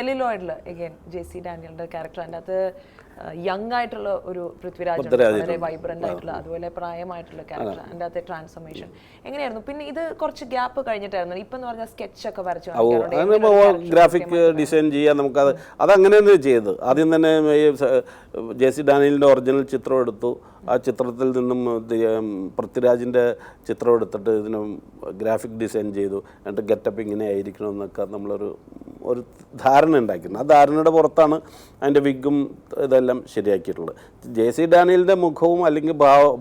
സെല്ലുലോയിഡിൽ again Jessy ഡാനിയലിന്റെ character അതിൻ്റെ അകത്ത് young ആയിട്ടുള്ള ഒരു പൃഥ്വിരാജ് വളരെ വൈബ്രന്റ് ആയിട്ടുള്ള അതുപോലെ പ്രായമായിട്ടുള്ള ക്യാരക്ടർ അതിൻ്റെ അകത്തെ ട്രാൻസ്ഫോർമേഷൻ എങ്ങനെയായിരുന്നു? പിന്നെ ഇത് കുറച്ച് ഗ്യാപ്പ് കഴിഞ്ഞിട്ടായിരുന്നു ഇപ്പം എന്ന് പറഞ്ഞാൽ സ്കെച്ച് ഒക്കെ വരച്ചു ഗ്രാഫിക് ഡിസൈൻ ചെയ്യാൻ നമുക്കത് അതങ്ങനെയാണ് ചെയ്തത്. ആദ്യം തന്നെ ജെസി ഡാനിയലിൻ്റെ ഒറിജിനൽ ചിത്രം എടുത്തു. ആ ചിത്രത്തിൽ നിന്നും പൃഥ്വിരാജിൻ്റെ ചിത്രം എടുത്തിട്ട് ഇതിന് ഗ്രാഫിക് ഡിസൈൻ ചെയ്തു. എന്നിട്ട് ഗെറ്റപ്പ് ഇങ്ങനെ ആയിരിക്കണമെന്നൊക്കെ നമ്മളൊരു ധാരണ ഉണ്ടാക്കിയിരുന്നു. ആ ധാരണയുടെ പുറത്താണ് അതിൻ്റെ വിഗും ഇതെല്ലാം ശരിയാക്കിയിട്ടുള്ളത്. ജെസി ഡാനിയലിൻ്റെ മുഖവും അല്ലെങ്കിൽ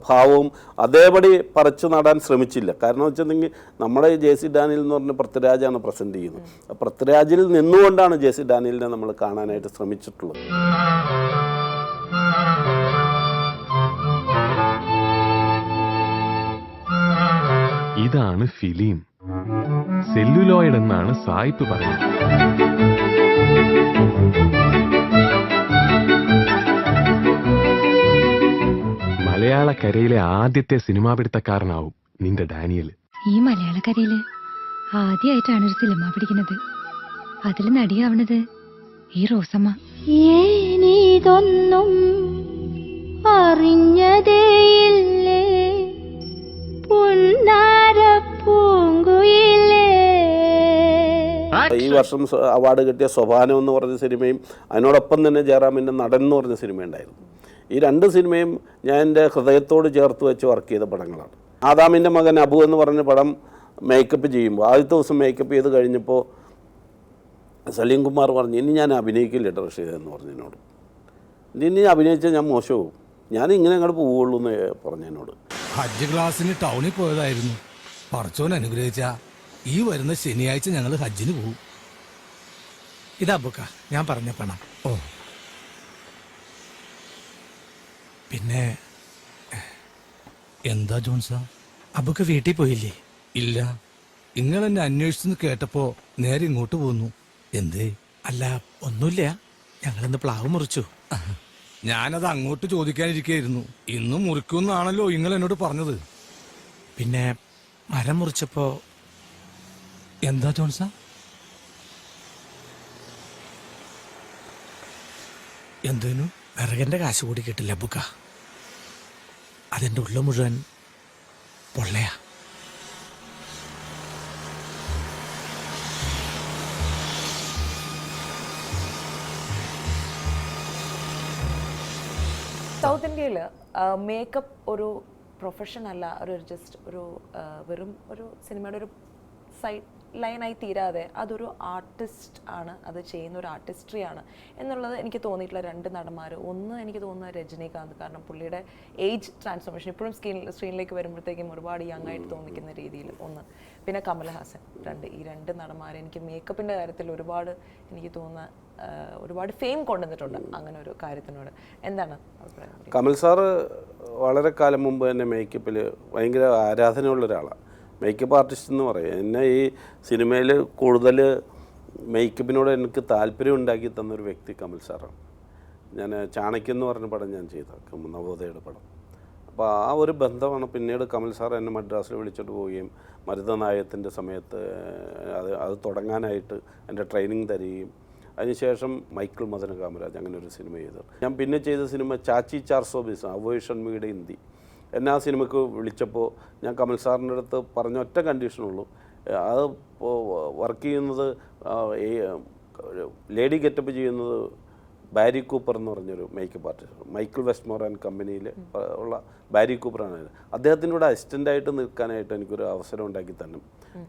ഭാവവും അതേപടി പറിച്ചു നടാൻ ശ്രമിച്ചില്ല. കാരണം വെച്ചിട്ടുണ്ടെങ്കിൽ നമ്മുടെ ജെസി ഡാനിയൽ എന്ന് പറഞ്ഞ പൃഥ്വിരാജാണ് പ്രസൻറ്റ് ചെയ്യുന്നത്. പൃഥ്വിരാജിൽ നിന്നുകൊണ്ടാണ് ജെസി ഡാനിയലിനെ നമ്മൾ കാണാനായിട്ട് ശ്രമിച്ചിട്ടുള്ളത്. ഇതാണ് ഫിലിം. സെല്ലുലോയിഡ് എന്നാണ് സായിപ്പ് പറയുന്നത്. മലയാളക്കരയിലെ ആദ്യത്തെ സിനിമാ പിടുത്തക്കാരനാവും നിന്റെ ഡാനിയൽ. ഈ മലയാളക്കരയില് ആദ്യമായിട്ടാണ് ഒരു സിനിമ പിടിക്കുന്നത്. അതിൽ നടിയാവണത് ഈ റോസമ്മ. ഏനീതൊന്നും അറിഞ്ഞതേയില്ലേ ഈ വർഷം അവാർഡ് കിട്ടിയ സോപാനം എന്ന് പറഞ്ഞ സിനിമയും അതിനോടൊപ്പം തന്നെ ജയറാമിൻ്റെ നടൻ എന്ന് പറഞ്ഞ സിനിമയുണ്ടായിരുന്നു. ഈ രണ്ട് സിനിമയും ഞാൻ എൻ്റെ ഹൃദയത്തോട് ചേർത്ത് വെച്ച് വർക്ക് ചെയ്ത പടങ്ങളാണ്. ആദാമിൻ്റെ മകൻ അബു എന്ന് പറഞ്ഞ പടം മേക്കപ്പ് ചെയ്യുമ്പോൾ ആദ്യത്തെ ദിവസം മേക്കപ്പ് ചെയ്ത് കഴിഞ്ഞപ്പോൾ സലീം കുമാർ പറഞ്ഞു, ഇനി ഞാൻ അഭിനയിക്കില്ല റഷീദ് എന്ന് പറഞ്ഞു എന്നോട്. ഇനി അഭിനയിച്ചാൽ ഞാൻ മോശവും, ഞാൻ ഇങ്ങനെ അങ്ങോട്ട് പോവുള്ളൂ എന്ന് പറഞ്ഞു എന്നോട്. ഹജ്ജ് ക്ലാസ്സിന് ടൗണിൽ പോയതായിരുന്നു. പടച്ചോൻ അനുഗ്രഹിച്ച ഈ വരുന്ന ശനിയാഴ്ച ഞങ്ങൾ ഹജ്ജിന് പോകും. ഇതാ ബുക്ക ഞാൻ പറഞ്ഞ പണം. ഓ പിന്നെ എന്താ ജോൺസ, അബുക്ക വീട്ടിൽ പോയില്ലേ? ഇല്ല, നിങ്ങളെന്നെ അന്വേഷിച്ചെന്ന് കേട്ടപ്പോ നേരെ ഇങ്ങോട്ട് പോന്നു. എന്തേ? അല്ല ഒന്നുമില്ല, ഞങ്ങളിന്ന് പ്ലാവ് മുറിച്ചു. ഞാനത് അങ്ങോട്ട് ചോദിക്കാനിരിക്കായിരുന്നു. ഇന്നും മുറിക്കുമെന്നാണല്ലോ നിങ്ങൾ എന്നോട് പറഞ്ഞത്. പിന്നെ മരം മുറിച്ചപ്പോ എന്താ ജോൺസ? എന്തേനു? വിറകന്റെ കാശ് കൂടി കിട്ടില്ല ബുക്ക. അതെന്റെ ഉള്ള മുഴുവൻ പൊള്ളയാ. സൗത്ത് ഇന്ത്യയിൽ മേക്കപ്പ് ഒരു പ്രൊഫഷൻ അല്ല, ഒരു ജസ്റ്റ് ഒരു വെറും ഒരു സിനിമയുടെ ഒരു സൈഡ് ലൈനായി തീരാതെ അതൊരു ആർട്ടിസ്റ്റ് ആണ്, അത് ചെയ്യുന്ന ഒരു ആർട്ടിസ്ട്രിയാണ് എന്നുള്ളത് എനിക്ക് തോന്നിയിട്ടുള്ള രണ്ട് നടന്മാർ. ഒന്ന് എനിക്ക് തോന്നുന്നത് രജനീകാന്ത്, കാരണം പുള്ളിയുടെ ഏജ് ട്രാൻസ്ഫോർമേഷൻ ഇപ്പോഴും സ്ക്രീനിലേക്ക് വരുമ്പോഴത്തേക്കും ഒരുപാട് യങ് ആയിട്ട് തോന്നിക്കുന്ന രീതിയിൽ ഒന്ന്. പിന്നെ കമൽഹാസൻ. ഈ രണ്ട് നടന്മാർ എനിക്ക് മേക്കപ്പിൻ്റെ കാര്യത്തിൽ ഒരുപാട് എനിക്ക് തോന്നുന്ന ഒരുപാട് ഫെയിം കൊണ്ടുവന്നിട്ടുണ്ട് അങ്ങനെ ഒരു കാര്യത്തിനോട്. എന്താണ് അഭിപ്രായം? കമൽ സാറ് വളരെ കാലം മുമ്പ് തന്നെ മേക്കപ്പിൽ ഭയങ്കര ആരാധനയുള്ള ഒരാളാണ്. മേക്കപ്പ് ആർട്ടിസ്റ്റ് എന്ന് പറയും. എന്നെ ഈ സിനിമയിൽ കൂടുതൽ മേക്കപ്പിനോട് എനിക്ക് താല്പര്യം ഉണ്ടാക്കി തന്നൊരു വ്യക്തി കമൽ സാറാണ്. ഞാൻ ചാണക്യം എന്ന് പറഞ്ഞ പടം ഞാൻ ചെയ്ത നവോദയയുടെ പടം. അപ്പോൾ ആ ഒരു ബന്ധമാണ്. പിന്നീട് കമൽ സാർ എന്നെ മദ്രാസിൽ വിളിച്ചിട്ട് പോവുകയും മരുതനായത്തിൻ്റെ സമയത്ത് അത് തുടങ്ങാനായിട്ട് എൻ്റെ ട്രെയിനിങ് തരികയും അതിനുശേഷം മൈക്കിൾ മദന കാമരാജ് അങ്ങനെ ഒരു സിനിമ ചെയ്തു. ഞാൻ പിന്നെ ചെയ്ത സിനിമ ചാച്ചി 400 ബീസ് അവോഷൻ മീഡ് ഹിന്ദി. എന്നെ ആ സിനിമയ്ക്ക് വിളിച്ചപ്പോൾ ഞാൻ കമൽ സാറിൻ്റെ അടുത്ത് പറഞ്ഞ ഒറ്റ കണ്ടീഷനുള്ളൂ, അത് വർക്ക് ചെയ്യുന്നത് ലേഡി ഗെറ്റപ്പ് ചെയ്യുന്നത് ബാരി കൂപ്പർ എന്ന് പറഞ്ഞൊരു മേക്കപ്പ് ആർട്ടിസ്റ്റ്, മൈക്കിൾ വെസ്റ്റ്മോർ ആൻഡ് കമ്പനിയിൽ ഉള്ള ബാരി കൂപ്പറാണ്. അദ്ദേഹത്തിൻ്റെ കൂടെ അസിസ്റ്റൻ്റായിട്ട് നിൽക്കാനായിട്ട് എനിക്കൊരു അവസരം ഉണ്ടാക്കി തന്നെ.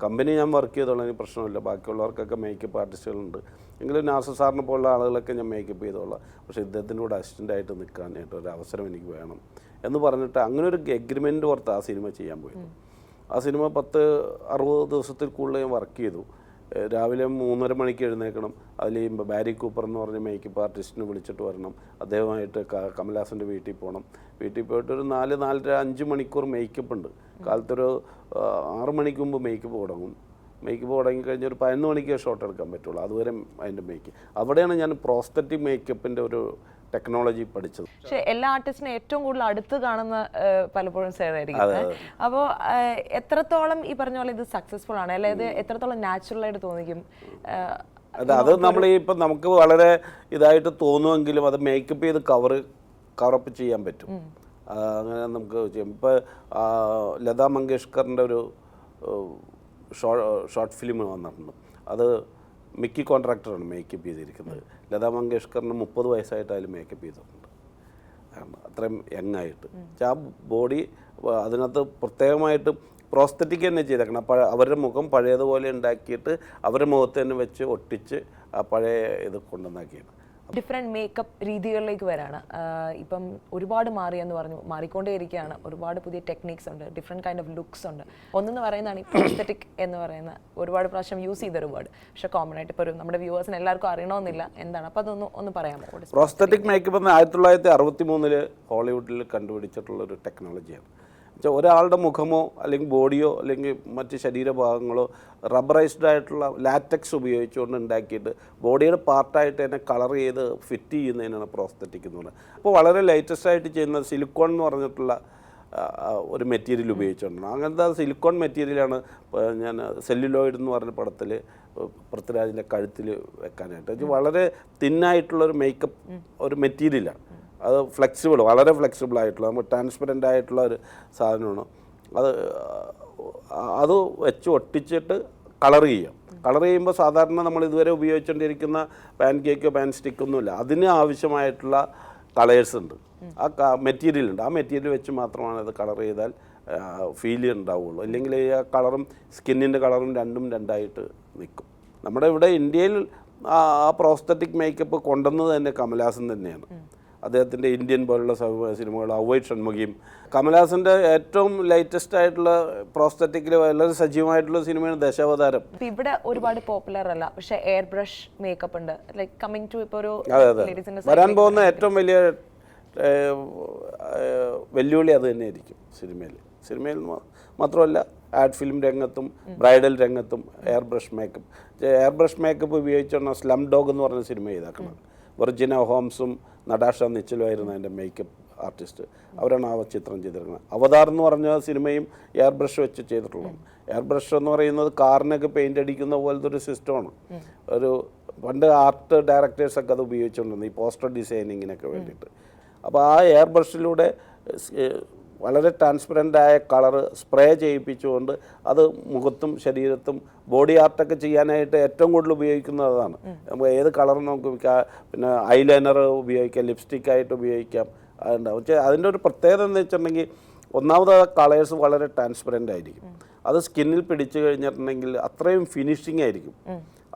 കമ്പനി ഞാൻ വർക്ക് ചെയ്തോളാം, എനിക്ക് പ്രശ്നമില്ല. ബാക്കിയുള്ളവർക്കൊക്കെ മേക്കപ്പ് ആർട്ടിസ്റ്റുകളുണ്ട്, എങ്കിലും നാസർ സാറിനെ പോലുള്ള ആളുകളൊക്കെ ഞാൻ മേക്കപ്പ് ചെയ്തോളാം. പക്ഷേ ഇദ്ദേഹത്തിൻ്റെ കൂടെ അസിസ്റ്റൻ്റായിട്ട് നിൽക്കാനായിട്ട് ഒരു അവസരം എനിക്ക് വേണം എന്ന് പറഞ്ഞിട്ട് അങ്ങനെ ഒരു എഗ്രിമെൻ്റ് പുറത്ത് ആ സിനിമ ചെയ്യാൻ പോയത്. ആ സിനിമ 10-60 ദിവസത്തിൽ കൂടുതൽ ഞാൻ വർക്ക് ചെയ്തു. രാവിലെ 3:30 മണിക്ക് എഴുന്നേൽക്കണം. അതിൽ ഈ ബാരി കൂപ്പർ എന്ന് പറഞ്ഞ മേക്കപ്പ് ആർട്ടിസ്റ്റിനെ വിളിച്ചിട്ട് വരണം. അദ്ദേഹമായിട്ട് കമൽഹാസൻ്റെ വീട്ടിൽ പോകണം. വീട്ടിൽ പോയിട്ട് ഒരു 4-4:30-5 മണിക്കൂർ മേക്കപ്പ് ഉണ്ട്. കാലത്തൊരു 6 മണിക്ക് മുമ്പ് മേക്കപ്പ് തുടങ്ങും. മേക്കപ്പ് തുടങ്ങിക്കഴിഞ്ഞാൽ ഒരു 11 മണിക്ക് ഷോട്ട് എടുക്കാൻ പറ്റുള്ളൂ. അതുവരെ അതിൻ്റെ അവിടെയാണ് ഞാൻ പ്രോസ്തറ്റിക് മേക്കപ്പിൻ്റെ ഒരു ടെക്നോളജി പഠിച്ചത്. പക്ഷേ എല്ലാ ആർട്ടിസ്റ്റിനും ഏറ്റവും കൂടുതൽ അടുത്ത് കാണുന്ന പലപ്പോഴും സാറായിരിക്കും. അപ്പോൾ എത്രത്തോളം ഈ പറഞ്ഞ പോലെ ഇത് സക്സസ്ഫുൾ ആണ്, അല്ലെങ്കിൽ എത്രത്തോളം നാച്ചുറലായിട്ട് തോന്നിക്കും? അത് നമ്മൾ ഇപ്പം നമുക്ക് വളരെ ഇതായിട്ട് തോന്നുമെങ്കിലും അത് മേക്കപ്പ് ചെയ്ത് കവറപ്പ് ചെയ്യാൻ പറ്റും. അങ്ങനെ നമുക്ക് ചെയ്യാം. ഇപ്പോൾ ലതാ മങ്കേഷ്കറിൻ്റെ ഒരു ഷോർട്ട് ഫിലിം വന്നിട്ടുണ്ട്. അത് മിക്കി കോൺട്രാക്ടറാണ് മേക്കപ്പ് ചെയ്തിരിക്കുന്നത്. ലതാ മങ്കേഷ്കറിന് 30 വയസ്സായിട്ട് അതിൽ മേക്കപ്പ് ചെയ്തിട്ടുണ്ട്, അത്രയും യങ്ങായിട്ട്. ആ ബോഡി അതിനകത്ത് പ്രത്യേകമായിട്ട് പ്രോസ്തറ്റിക് തന്നെ ചെയ്തേക്കണം. അവരുടെ മുഖം പഴയതുപോലെ ഉണ്ടാക്കിയിട്ട് അവരുടെ മുഖത്ത് തന്നെ വെച്ച് ഒട്ടിച്ച് ആ പഴയ ഇത് കൊണ്ടുവന്നാക്കിയാണ്. ഡിഫറെൻറ്റ് മേക്കപ്പ് രീതികളിലേക്ക് വരാണ്. ഇപ്പം ഒരുപാട് മാറിയെന്ന് പറഞ്ഞു, മാറിക്കൊണ്ടേയിരിക്കുകയാണ്. ഒരുപാട് പുതിയ ടെക്നിക്സ് ഉണ്ട്, ഡിഫറെൻറ്റ് കൈൻഡ് ഓഫ് ലുക്സ് ഉണ്ട്. ഒന്നെന്ന് പറയുന്നതാണ് ഈ പ്രോസ്തെറ്റിക് എന്ന് പറയുന്ന ഒരുപാട് പ്രാവശ്യം യൂസ് ചെയ്തൊരു വേർഡ്. പക്ഷേ കോമൺ ആയിട്ട് ഇപ്പോൾ നമ്മുടെ വ്യൂവേഴ്സിന് എല്ലാവർക്കും അറിയണമെന്നില്ല എന്താണ്. അപ്പോൾ ഒന്ന് പറയാമോ? പ്രോസ്തെറ്റിക് മേക്കപ്പ് എന്ന് 1963 ഹോളിവുഡിൽ കണ്ടുപിടിച്ചിട്ടുള്ളൊരു ടെക്നോളജിയാണ്. ഒരാളുടെ മുഖമോ അല്ലെങ്കിൽ ബോഡിയോ അല്ലെങ്കിൽ മറ്റ് ശരീരഭാഗങ്ങളോ റബ്ബറൈസ്ഡ് ആയിട്ടുള്ള ലാറ്റക്സ് ഉപയോഗിച്ചുകൊണ്ട് ഉണ്ടാക്കിയിട്ട് ബോഡിയുടെ പാർട്ടായിട്ട് തന്നെ കളർ ചെയ്ത് ഫിറ്റ് ചെയ്യുന്നതിനാണ് പ്രോസ്തെറ്റിക് എന്ന് പറയുന്നത്. അപ്പോൾ വളരെ ലേറ്റസ്റ്റ് ആയിട്ട് ചെയ്യുന്നത് സിലിക്കോൺ എന്ന് പറഞ്ഞിട്ടുള്ള ഒരു മെറ്റീരിയൽ ഉപയോഗിച്ചുകൊണ്ടാണ്. അങ്ങനത്തെ സിലിക്കോൺ മെറ്റീരിയലാണ് ഞാൻ സെല്ലുലോയിഡ് എന്ന് പറഞ്ഞ പടത്തിൽ പൃഥ്വിരാജിൻ്റെ കഴുത്തിൽ വെക്കാനായിട്ട്. ഇത് വളരെ തിന്നായിട്ടുള്ളൊരു മേക്കപ്പ് ഒരു മെറ്റീരിയലാണ്. അത് ഫ്ലെക്സിബിൾ, വളരെ ഫ്ലെക്സിബിൾ ആയിട്ടുള്ള, നമുക്ക് ട്രാൻസ്പെറൻ്റ് ആയിട്ടുള്ള ഒരു സാധനമാണ്. അത് വെച്ച് ഒട്ടിച്ചിട്ട് കളർ ചെയ്യാം. കളർ ചെയ്യുമ്പോൾ സാധാരണ നമ്മൾ ഇതുവരെ ഉപയോഗിച്ചുകൊണ്ടിരിക്കുന്ന പാൻ കേക്കോ പാൻ സ്റ്റിക്കൊന്നുമില്ല. അതിന് ആവശ്യമായിട്ടുള്ള കളേഴ്സ് ഉണ്ട്, ആ മെറ്റീരിയൽ ഉണ്ട്. ആ മെറ്റീരിയൽ വെച്ച് മാത്രമാണ് അത് കളർ ചെയ്താൽ ഫീൽ ഉണ്ടാവുള്ളൂ. അല്ലെങ്കിൽ ആ കളറും സ്കിന്നിൻ്റെ കളറും രണ്ടായിട്ട് നിൽക്കും. നമ്മുടെ ഇവിടെ ഇന്ത്യയിൽ ആ പ്രോസ്തറ്റിക് മേക്കപ്പ് കൊണ്ടുവന്നത് തന്നെ കമൽഹാസൻ തന്നെയാണ്. അദ്ദേഹത്തിൻ്റെ ഇന്ത്യൻ പോലുള്ള സിനിമകൾ, അവൈ ഷൺമുഖിയും. കമൽഹാസൻ്റെ ഏറ്റവും ലേറ്റസ്റ്റ് ആയിട്ടുള്ള പ്രോസ്തറ്റിക്കിൽ വളരെ സജീവമായിട്ടുള്ള സിനിമയാണ് ദശാവതാരം. ഇവിടെ ഒരുപാട് പോപ്പുലർ അല്ല, പക്ഷേ എയർ ബ്രഷ് മേക്കപ്പ് ഉണ്ട്. ലൈക്ക് കമ്മിങ് ടു ഇപ്പോൾ ഒരു വരാൻ പോകുന്ന ഏറ്റവും വലിയ വെല്ലുവിളി അത് തന്നെയായിരിക്കും സിനിമയിൽ മാത്രമല്ല ആഡ് ഫിലിം രംഗത്തും ബ്രൈഡൽ രംഗത്തും എയർ ബ്രഷ് മേക്കപ്പ് ഉപയോഗിച്ചാണ് സ്ലം ഡോഗ് എന്ന് പറഞ്ഞ സിനിമ ചെയ്താക്കുന്നത്. വെർജിന ഹോംസും നടാഷ നിച്ചലുമായിരുന്നു അതിൻ്റെ മേക്കപ്പ് ആർട്ടിസ്റ്റ്. അവരാണ് ആ ചിത്രം ചെയ്തിരിക്കുന്നത്. അവതാർ എന്ന് പറഞ്ഞ സിനിമയും എയർ ബ്രഷ് വെച്ച് ചെയ്തിട്ടുള്ളതാണ്. എയർ ബ്രഷ് എന്ന് പറയുന്നത് കാറിനൊക്കെ പെയിൻ്റ് അടിക്കുന്ന പോലത്തെ ഒരു സിസ്റ്റമാണ്. ഒരു പണ്ട് ആർട്ട് ഡയറക്ടേഴ്സൊക്കെ അത് ഉപയോഗിച്ചുകൊണ്ടിരുന്നു ഈ പോസ്റ്റർ ഡിസൈനിങ്ങിനൊക്കെ വേണ്ടിയിട്ട്. അപ്പോൾ ആ എയർ ബ്രഷിലൂടെ വളരെ ട്രാൻസ്പെറൻ്റായ കളറ് സ്പ്രേ ചെയ്യിപ്പിച്ചുകൊണ്ട് അത് മുഖത്തും ശരീരത്തും ബോഡി ആർട്ടൊക്കെ ചെയ്യാനായിട്ട് ഏറ്റവും കൂടുതൽ ഉപയോഗിക്കുന്നത് അതാണ്. നമുക്ക് ഏത് കളറും നമുക്ക് പിന്നെ ഐലൈനർ ഉപയോഗിക്കാം, ലിപ്സ്റ്റിക്കായിട്ട് ഉപയോഗിക്കാം. അതുണ്ടാവും. പക്ഷേ അതിൻ്റെ ഒരു പ്രത്യേകത എന്ന് വെച്ചിട്ടുണ്ടെങ്കിൽ ഒന്നാമത് കളേഴ്സ് വളരെ ട്രാൻസ്പെറൻ്റ് ആയിരിക്കും. അത് സ്കിന്നിൽ പിടിച്ചു കഴിഞ്ഞിട്ടുണ്ടെങ്കിൽ അത്രയും ഫിനിഷിംഗ് ആയിരിക്കും.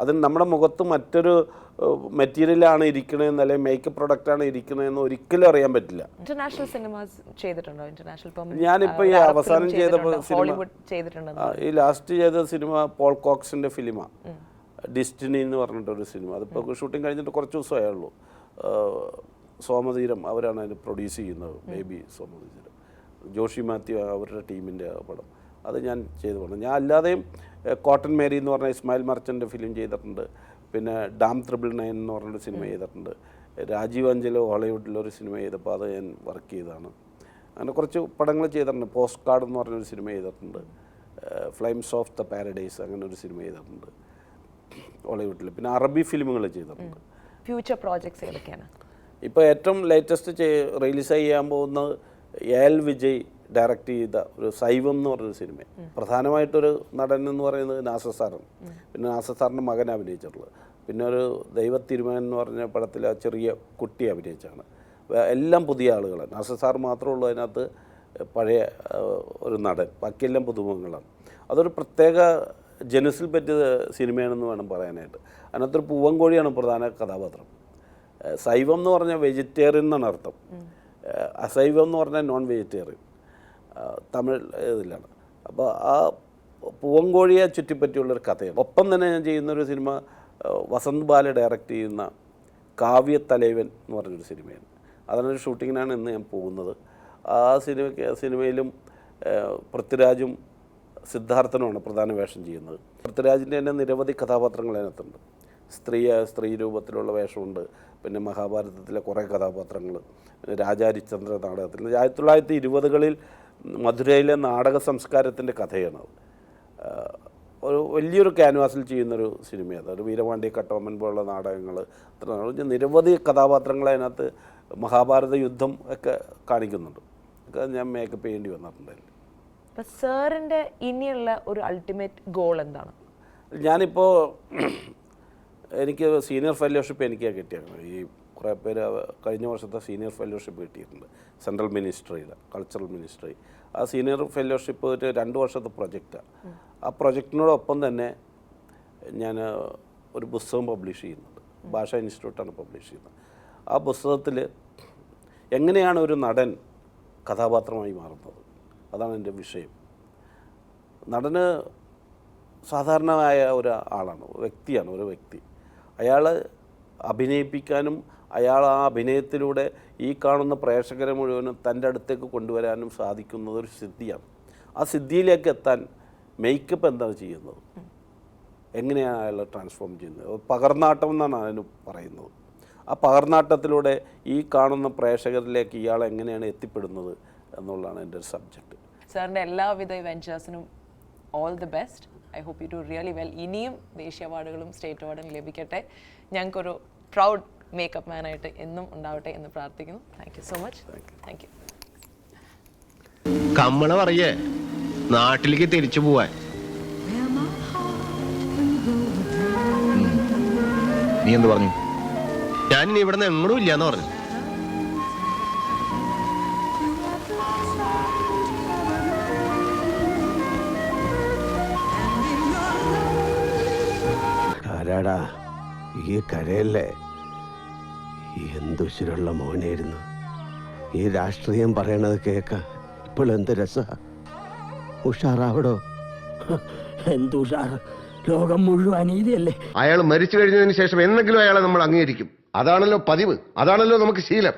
അതിന് നമ്മുടെ മുഖത്ത് മറ്റൊരു മെറ്റീരിയലാണ് ഇരിക്കണതെന്ന് അല്ലെങ്കിൽ മേക്കപ്പ് പ്രൊഡക്റ്റാണ് ഇരിക്കണതെന്ന് ഒരിക്കലും അറിയാൻ പറ്റില്ല. ഇന്റർനാഷണൽ സിനിമാസ് ചെയ്തിട്ടുണ്ടോ? ഞാനിപ്പോൾ ഈ അവസാനം ചെയ്ത സിനിമ, ഈ ലാസ്റ്റ് ചെയ്ത സിനിമ പോൾ കോക്സിൻ്റെ ഫിലിമാണ്, ഡിസ്റ്റിനി എന്ന് പറഞ്ഞിട്ടൊരു സിനിമ. അതിപ്പോൾ ഷൂട്ടിംഗ് കഴിഞ്ഞിട്ട് കുറച്ച് ദിവസമേ ഉള്ളൂ. സോമതീരം അവരാണ് അതിന് പ്രൊഡ്യൂസ് ചെയ്യുന്നത്, ബേബി സോമതീരം, ജോഷി മാത്യു അവരുടെ ടീമിൻ്റെ പടം. അത് ഞാൻ ചെയ്തു പോകണം. ഞാൻ അല്ലാതെയും കോട്ടൺ മേരി എന്ന് പറഞ്ഞ ഇസ്മായിൽ മർച്ചൻ്റെ ഫിലിം ചെയ്തിട്ടുണ്ട്. പിന്നെ ഡാം 999 എന്ന് പറഞ്ഞൊരു സിനിമ ചെയ്തിട്ടുണ്ട്. രാജീവ് അഞ്ചലോ ഹോളിവുഡിലൊരു സിനിമ ചെയ്തപ്പോൾ അത് ഞാൻ വർക്ക് ചെയ്തതാണ്. അങ്ങനെ കുറച്ച് പടങ്ങൾ ചെയ്തിട്ടുണ്ട്. പോസ്റ്റ് കാർഡ് എന്ന് പറഞ്ഞൊരു സിനിമ ചെയ്തിട്ടുണ്ട്. ഫ്ലെയിംസ് ഓഫ് ദ പാരഡൈസ് അങ്ങനെ ഒരു സിനിമ ചെയ്തിട്ടുണ്ട് ഹോളിവുഡിൽ. പിന്നെ അറബി ഫിലിമുകൾ ചെയ്തിട്ടുണ്ട്. ഫ്യൂച്ചർ പ്രോജക്ട്സ് ഏതൊക്കെയാണ്? ഇപ്പോൾ ഏറ്റവും ലേറ്റസ്റ്റ് റിലീസ് ചെയ്യാൻ പോകുന്നത് എൽ വിജയ് ഡയറക്റ്റ് ചെയ്ത ഒരു സൈവം എന്ന് പറഞ്ഞൊരു സിനിമ. പ്രധാനമായിട്ടൊരു നടൻ എന്ന് പറയുന്നത് നാസർ സാറാണ്. പിന്നെ നാസർ സാറിൻ്റെ മകൻ അഭിനയിച്ചിട്ടുള്ളത്. പിന്നെ ഒരു ദൈവത്തിരുമേൻ എന്ന് പറഞ്ഞ പടത്തിൽ ആ ചെറിയ കുട്ടി അഭിനയിച്ചാണ്. എല്ലാം പുതിയ ആളുകളാണ്. നാസർ സാർ മാത്രമേ ഉള്ളൂ അതിനകത്ത് പഴയ ഒരു നടൻ, ബാക്കിയെല്ലാം പുതുമുഖങ്ങളാണ്. അതൊരു പ്രത്യേക ജനസിൽ പറ്റിയ സിനിമയാണെന്ന് വേണം പറയാനായിട്ട്. അതിനകത്തൊരു പൂവൻകോഴിയാണ് പ്രധാന കഥാപാത്രം. സൈവം എന്ന് പറഞ്ഞാൽ വെജിറ്റേറിയൻ എന്നാണ് അർത്ഥം. അസൈവം എന്ന് പറഞ്ഞാൽ നോൺ വെജിറ്റേറിയൻ, തമിഴ് ഇതിലാണ്. അപ്പോൾ ആ പൂവൻകോഴിയെ ചുറ്റിപ്പറ്റിയുള്ളൊരു കഥയാണ്. ഒപ്പം തന്നെ ഞാൻ ചെയ്യുന്നൊരു സിനിമ വസന്ത് ബാല ഡയറക്റ്റ് ചെയ്യുന്ന കാവ്യത്തലൈവൻ എന്ന് പറഞ്ഞൊരു സിനിമയാണ്. അതിനൊരു ഷൂട്ടിങ്ങിനാണ് ഇന്ന് ഞാൻ പോകുന്നത്. ആ സിനിമയിലും പൃഥ്വിരാജും സിദ്ധാർത്ഥനുമാണ് പ്രധാന വേഷം ചെയ്യുന്നത്. പൃഥ്വിരാജിൻ്റെ തന്നെ നിരവധി കഥാപാത്രങ്ങൾ അതിനകത്തുണ്ട്. സ്ത്രീ രൂപത്തിലുള്ള വേഷമുണ്ട്. പിന്നെ മഹാഭാരതത്തിലെ കുറേ കഥാപാത്രങ്ങൾ, രാജാരിചന്ദ്ര നാടകത്തിൽ 1920കളിൽ മധുരയിലെ നാടക സംസ്കാരത്തിൻ്റെ കഥയാണത്. ഒരു വലിയൊരു ക്യാൻവാസിൽ ചെയ്യുന്നൊരു സിനിമയാണ്. ഒരു വീരപാണ്ഡ്യ കട്ടോമ്മൻ പോലുള്ള നാടകങ്ങൾ, അത്ര നിരവധി കഥാപാത്രങ്ങൾ അതിനകത്ത് മഹാഭാരത യുദ്ധം ഒക്കെ കാണിക്കുന്നുണ്ട്. ഒക്കെ ഞാൻ മേക്കപ്പ് ചെയ്യേണ്ടി വന്നിട്ടുണ്ടായിരുന്നു. അപ്പം സാറിൻ്റെ ഇനിയുള്ള ഒരു അൾട്ടിമേറ്റ് ഗോൾ എന്താണ്? ഞാനിപ്പോൾ എനിക്ക് സീനിയർ ഫെലോഷിപ്പ് എനിക്കാണ് കിട്ടിയത്. ഈ കുറേ പേര് കഴിഞ്ഞ വർഷത്തെ സീനിയർ ഫെലോഷിപ്പ് കിട്ടിയിട്ടുണ്ട് സെൻട്രൽ മിനിസ്ട്രിയുടെ, കൾച്ചറൽ മിനിസ്ട്രി. ആ സീനിയർ ഫെലോഷിപ്പ് ഒരു 2 വർഷത്തെ പ്രൊജക്റ്റാണ്. ആ പ്രൊജക്റ്റിനോടൊപ്പം തന്നെ ഞാൻ ഒരു പുസ്തകം പബ്ലിഷ് ചെയ്യുന്നുണ്ട്. ഭാഷാ ഇൻസ്റ്റിറ്റ്യൂട്ടാണ് പബ്ലിഷ് ചെയ്യുന്നത്. ആ പുസ്തകത്തിൽ എങ്ങനെയാണ് ഒരു നടൻ കഥാപാത്രമായി മാറുന്നത്, അതാണ് എൻ്റെ വിഷയം. നടന് സാധാരണമായ ഒരു ആളാണ്, വ്യക്തിയാണ്, ഒരു വ്യക്തി. അയാൾ അഭിനയിപ്പിക്കാനും അയാൾ ആ അഭിനയത്തിലൂടെ ഈ കാണുന്ന പ്രേക്ഷകരെ മുഴുവനും തൻ്റെ അടുത്തേക്ക് കൊണ്ടുവരാനും സാധിക്കുന്നത് ഒരു സിദ്ധിയാണ്. ആ സിദ്ധിയിലേക്ക് എത്താൻ മേക്കപ്പ് എന്താണ് ചെയ്യുന്നത്, എങ്ങനെയാണ് അയാൾ ട്രാൻസ്ഫോം ചെയ്യുന്നത്, പകർന്നാട്ടം എന്നാണ് അതിന് പറയുന്നത്. ആ പകർന്നാട്ടത്തിലൂടെ ഈ കാണുന്ന പ്രേക്ഷകരിലേക്ക് ഇയാൾ എങ്ങനെയാണ് എത്തിപ്പെടുന്നത് എന്നുള്ളതാണ് എൻ്റെ ഒരു സബ്ജക്റ്റ്. സാറിൻ്റെ എല്ലാവിധ വെഞ്ചേഴ്സിനും all the best. I hope you do really well. ഇനിയും ദേശീയ അവാർഡുകളും സ്റ്റേറ്റ് അവാർഡും ലഭിക്കട്ടെ. ഞങ്ങൾക്കൊരു പ്രൗഡ് മേക്കപ്പ് മാനായിട്ട് എന്നും ഉണ്ടാവട്ടെ എന്ന് പ്രാർത്ഥിക്കുന്നു. Thank you so much. Thank you. കമ്മള പറയേ നാട്ടിലേക്ക് തിരിച്ചു പോവാൻ. നീ എന്ത് പറഞ്ഞു? ഞാൻ ഇനി ഇവിടെ നിന്ന് എങ്ങോട്ടും ഇല്ലാന്ന് പറഞ്ഞു. ആരാടാ ഈ കരയല്ലേ? എന്തുശിരുള്ള മോനായിരുന്നു. ഈ രാഷ്ട്രീയം പറയണത് കേൾക്കാൻ ഇപ്പോൾ എന്ത് രസ. ഉഷാറാവടോ. എന്തുഷാർ? ലോകം മുഴുവൻ അനീതിയല്ലേ. അയാൾ മരിച്ചു കഴിഞ്ഞതിന് ശേഷം എന്തെങ്കിലും അയാളെ നമ്മൾ അംഗീകരിക്കും. അതാണല്ലോ പതിവ്, അതാണല്ലോ നമുക്ക് ശീലം.